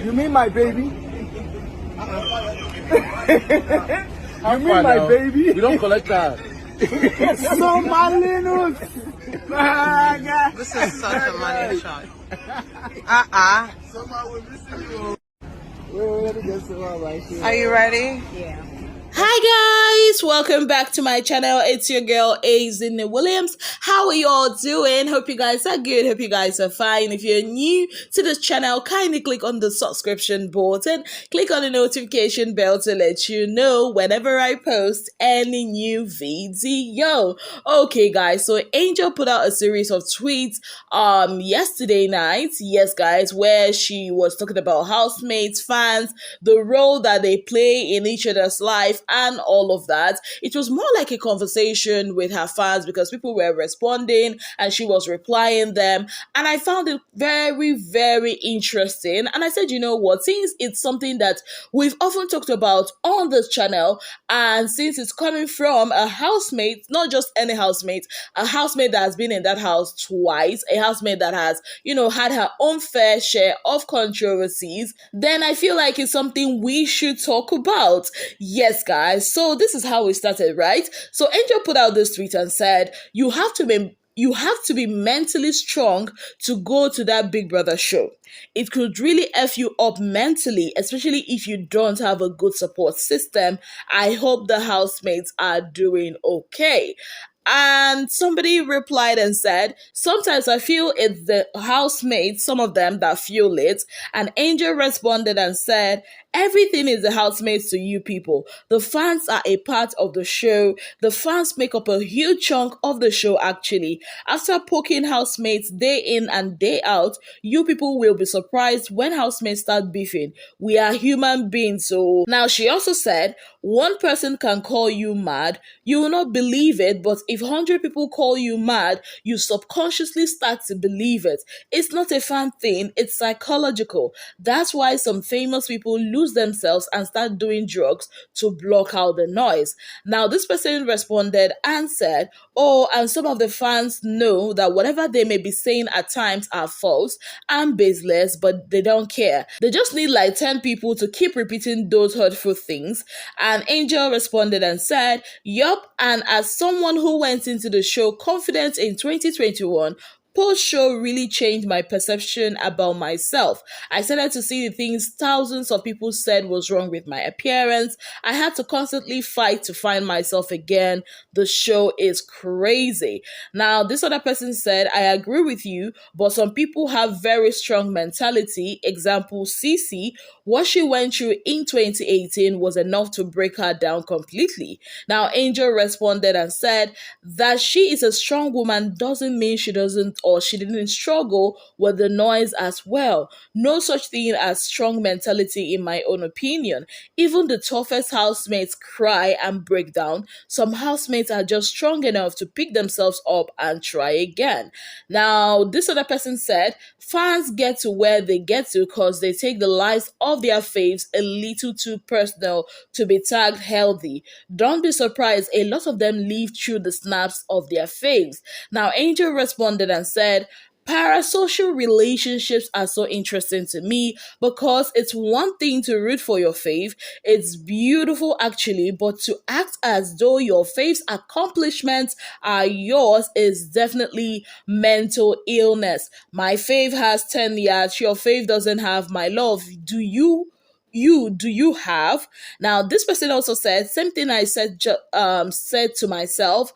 You mean my baby? You mean my baby? We don't collect that. So Malinus. This is such a money shot. Someone will listen to you. Let me get someone right here. Are you ready? Yeah. Hi guys, welcome back to my channel. It's your girl Azine Williams. How are you all doing? Hope you guys are good. Hope you guys are fine. If you're new to this channel, kindly click on the subscription button. Click on the notification bell to let you know whenever I post any new video. Okay guys, so Angel put out a series of tweets yesterday night. Yes guys, where she was talking about housemates, fans, the role that they play in each other's life and all of that. It was more like a conversation with her fans because people were responding and she was replying them, and I found it very, very interesting. And I said, you know what, since it's something that we've often talked about on this channel, and since it's coming from a housemate, not just any housemate, a housemate that has been in that house twice, a housemate that has, you know, had her own fair share of controversies, then I feel like it's something we should talk about. Yes guys, so this is how we started, right? So Angel put out this tweet and said, you have to be mentally strong to go to that Big Brother show. It could really F you up mentally, especially if you don't have a good support system. I hope the housemates are doing okay. And somebody replied and said, sometimes I feel it's the housemates, some of them, that fuel it. And Angel responded and said, everything is the housemates to you people. The fans are a part of the show. The fans make up a huge chunk of the show actually. After poking housemates day in and day out, you people will be surprised when housemates start beefing. We are human beings. So now she also said, one person can call you mad. You will not believe it, but if 100 people call you mad, you subconsciously start to believe it. It's not a fan thing, it's psychological. That's why some famous people lose themselves and start doing drugs to block out the noise. Now, this person responded and said, oh, and some of the fans know that whatever they may be saying at times are false and baseless, but they don't care. They just need like 10 people to keep repeating those hurtful things. And Angel responded and said, yup, and as someone who went into the show confident in 2021, post-show really changed my perception about myself. I started to see the things thousands of people said was wrong with my appearance. I had to constantly fight to find myself again. The show is crazy. Now, this other person said, I agree with you, but some people have very strong mentality. Example, Cece, what she went through in 2018 was enough to break her down completely. Now, Angel responded and said that she is a strong woman doesn't mean she doesn't or she didn't struggle with the noise as well. No such thing as strong mentality in my own opinion. Even the toughest housemates cry and break down. Some housemates are just strong enough to pick themselves up and try again. Now, this other person said, fans get to where they get to because they take the lives of their faves a little too personal to be tagged healthy. Don't be surprised, a lot of them live through the snaps of their faves. Now, Angel responded and said, parasocial relationships are so interesting to me because it's one thing to root for your fave. It's beautiful actually, but to act as though your fave's accomplishments are yours is definitely mental illness. My fave has 10 yards, your fave doesn't have my love. Do you have? Now this person also said same thing I said to myself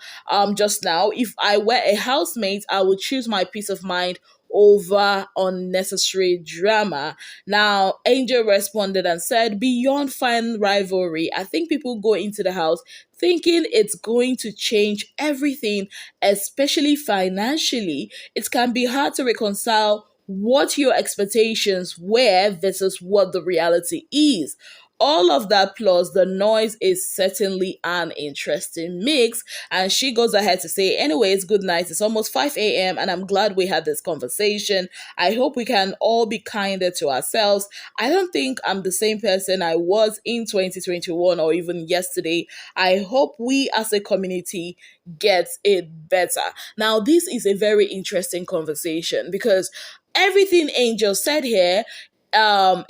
just now. If I were a housemate, I would choose my peace of mind over unnecessary drama. Now Angel responded and said, beyond fan rivalry, I think people go into the house thinking it's going to change everything, especially financially. It can be hard to reconcile what your expectations were versus what the reality is. All of that plus the noise is certainly an interesting mix. And she goes ahead to say, anyways, good night. It's almost 5 a.m. and I'm glad we had this conversation. I hope we can all be kinder to ourselves. I don't think I'm the same person I was in 2021 or even yesterday. I hope we as a community get it better. Now, this is a very interesting conversation because everything Angel said here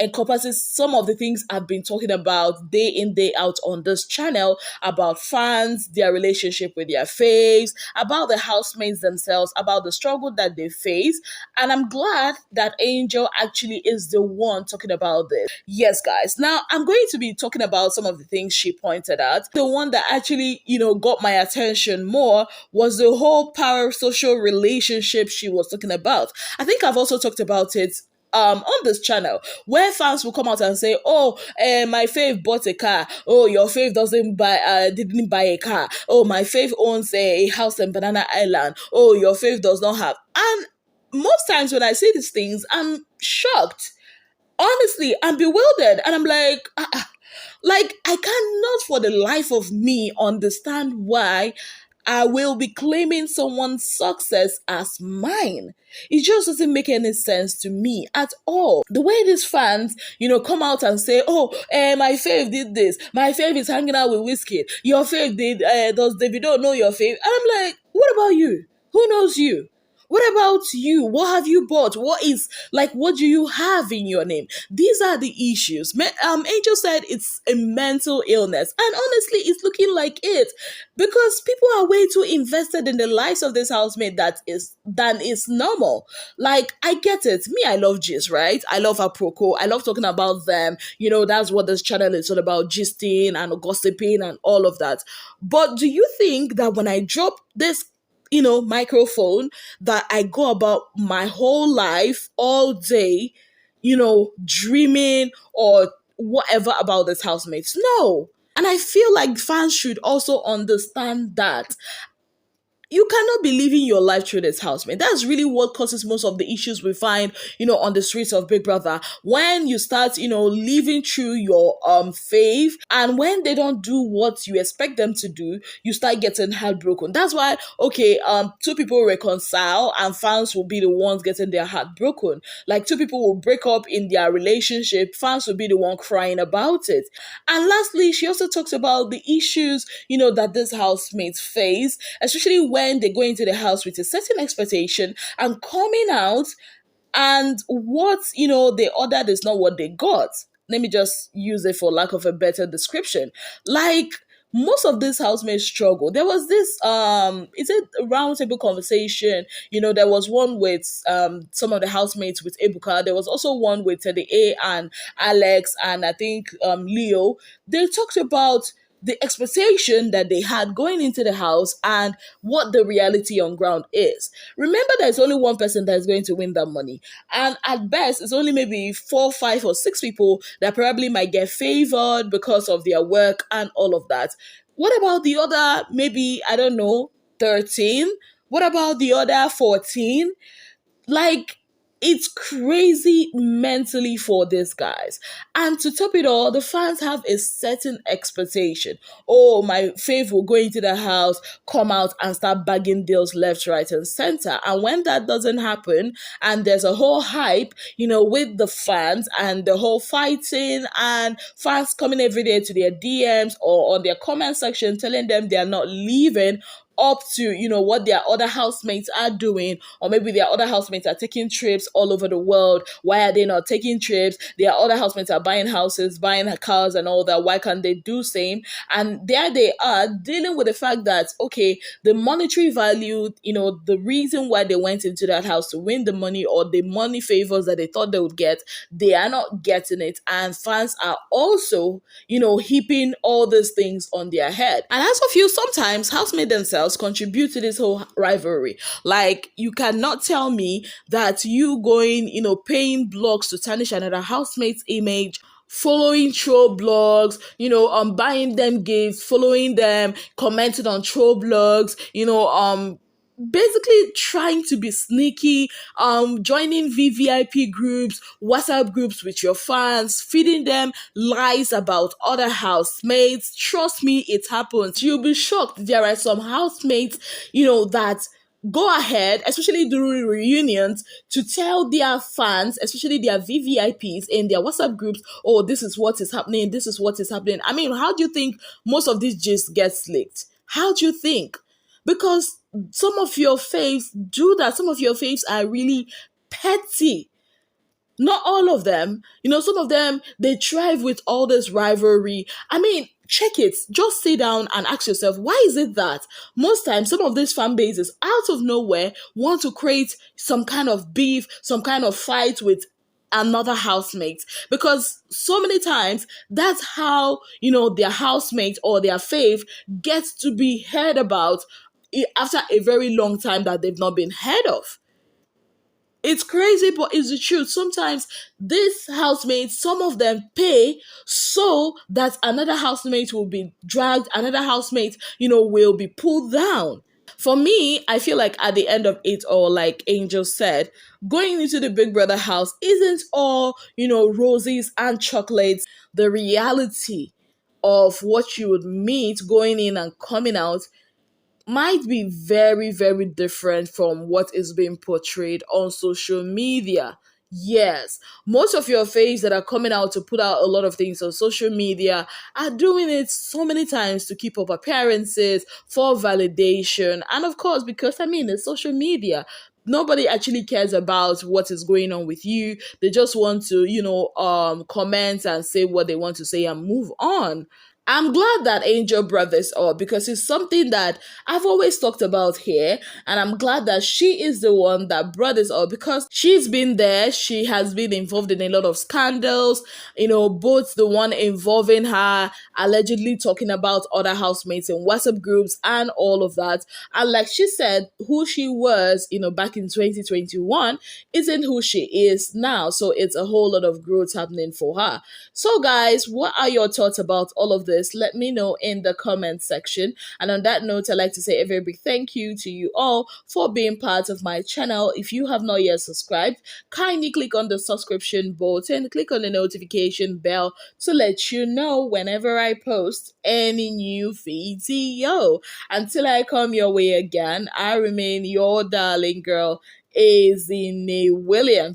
encompasses some of the things I've been talking about day in, day out on this channel about fans, their relationship with their faves, about the housemates themselves, about the struggle that they face. And I'm glad that Angel actually is the one talking about this. Yes, guys. Now I'm going to be talking about some of the things she pointed out. The one that actually, got my attention more was the whole parasocial relationship she was talking about. I think I've also talked about it on this channel, where fans will come out and say, "Oh, my fave bought a car. Oh, your fave didn't buy a car. Oh, my fave owns a house in Banana Island. Oh, your fave does not have." And most times when I see these things, I'm shocked. Honestly, I'm bewildered, and I'm like, like, I cannot for the life of me understand why I will be claiming someone's success as mine. It just doesn't make any sense to me at all. The way these fans, come out and say, "Oh, my fave did this. My fave is hanging out with Whiskey. Your fave did, does Davido know your fave?" And I'm like, what about you? Who knows you? What about you? What have you bought? What do you have in your name? These are the issues. Angel said it's a mental illness. And honestly, it's looking like it. Because people are way too invested in the lives of this housemate than is normal. Like, I get it. Me, I love gist, right? I love Aproko. I love talking about them. That's what this channel is all about, gisting and gossiping and all of that. But do you think that when I drop this microphone, that I go about my whole life all day, dreaming or whatever about this housemates? No. And I feel like fans should also understand that you cannot be living your life through this housemate. That's really what causes most of the issues we find, on the streets of Big Brother. When you start, living through your fave, and when they don't do what you expect them to do, you start getting heartbroken. That's why, okay, two people reconcile and fans will be the ones getting their heart broken. Like, two people will break up in their relationship, fans will be the one crying about it. And lastly, she also talks about the issues, that this housemates face, especially when they go into the house with a certain expectation and coming out, and what they ordered is not what they got. Let me just use it for lack of a better description. Like, most of these housemates struggle. There was this is it a round table conversation? There was one with some of the housemates with Ebuka. There was also one with Teddy A and Alex, and I think Leo. They talked about the expectation that they had going into the house and what the reality on ground is. Remember, there's only one person that is going to win that money. And at best, it's only maybe 4, 5, or 6 people that probably might get favored because of their work and all of that. What about the other, maybe, I don't know, 13? What about the other 14? Like, it's crazy mentally for these guys. And to top it all, the fans have a certain expectation. Oh, my fave will go into the house, come out and start bagging deals left, right, and center. And when that doesn't happen, and there's a whole hype, with the fans and the whole fighting and fans coming every day to their DMs or on their comment section telling them they are not leaving up to what their other housemates are doing, or maybe their other housemates are taking trips all over the world. Why are they not taking trips? Their other housemates are buying houses, buying cars and all that. Why can't they do same? And there they are dealing with the fact that, okay, the monetary value, the reason why they went into that house to win the money, or the money favors that they thought they would get, they are not getting it. And fans are also heaping all these things on their head. And as of you, sometimes housemates themselves contribute to this whole rivalry. Like, you cannot tell me that you going, paying blogs to tarnish another housemate's image, following troll blogs, buying them gifts, following them, commenting on troll blogs, basically trying to be sneaky, joining VVIP groups, WhatsApp groups with your fans, feeding them lies about other housemates. Trust me, it happens. You'll be shocked. There are some housemates, that go ahead, especially during reunions, to tell their fans, especially their VVIPs in their WhatsApp groups, oh, this is what is happening, this is what is happening. I mean, how do you think most of these gist gets leaked? How do you think? Because some of your faves do that. Some of your faves are really petty. Not all of them. Some of them, they thrive with all this rivalry. I mean, check it. Just sit down and ask yourself, why is it that most times some of these fan bases out of nowhere want to create some kind of beef, some kind of fight with another housemate? Because so many times that's how their housemate or their fave gets to be heard about after a very long time that they've not been heard of. It's crazy, but it's the truth. Sometimes these housemates, some of them pay so that another housemate will be dragged, another housemate, will be pulled down. For me, I feel like at the end of it all, like Angel said, going into the Big Brother house isn't all, roses and chocolates. The reality of what you would meet going in and coming out might be very, very different from what is being portrayed on social media. Yes, most of your faves that are coming out to put out a lot of things on social media are doing it so many times to keep up appearances, for validation, and of course, because I mean, it's social media. Nobody actually cares about what is going on with you. They just want to, comment and say what they want to say and move on. I'm glad that Angel brought this up because it's something that I've always talked about here. And I'm glad that she is the one that brought this up because she's been there. She has been involved in a lot of scandals, both the one involving her allegedly talking about other housemates in WhatsApp groups and all of that. And like she said, who she was, back in 2021 isn't who she is now. So it's a whole lot of growth happening for her. So, guys, what are your thoughts about all of this? Let me know in the comment section. And on that note, I'd like to say a very big thank you to you all for being part of my channel. If you have not yet subscribed, kindly click on the subscription button, click on the notification bell to let you know whenever I post any new video. Until I come your way again, I remain your darling girl, Azine Williams.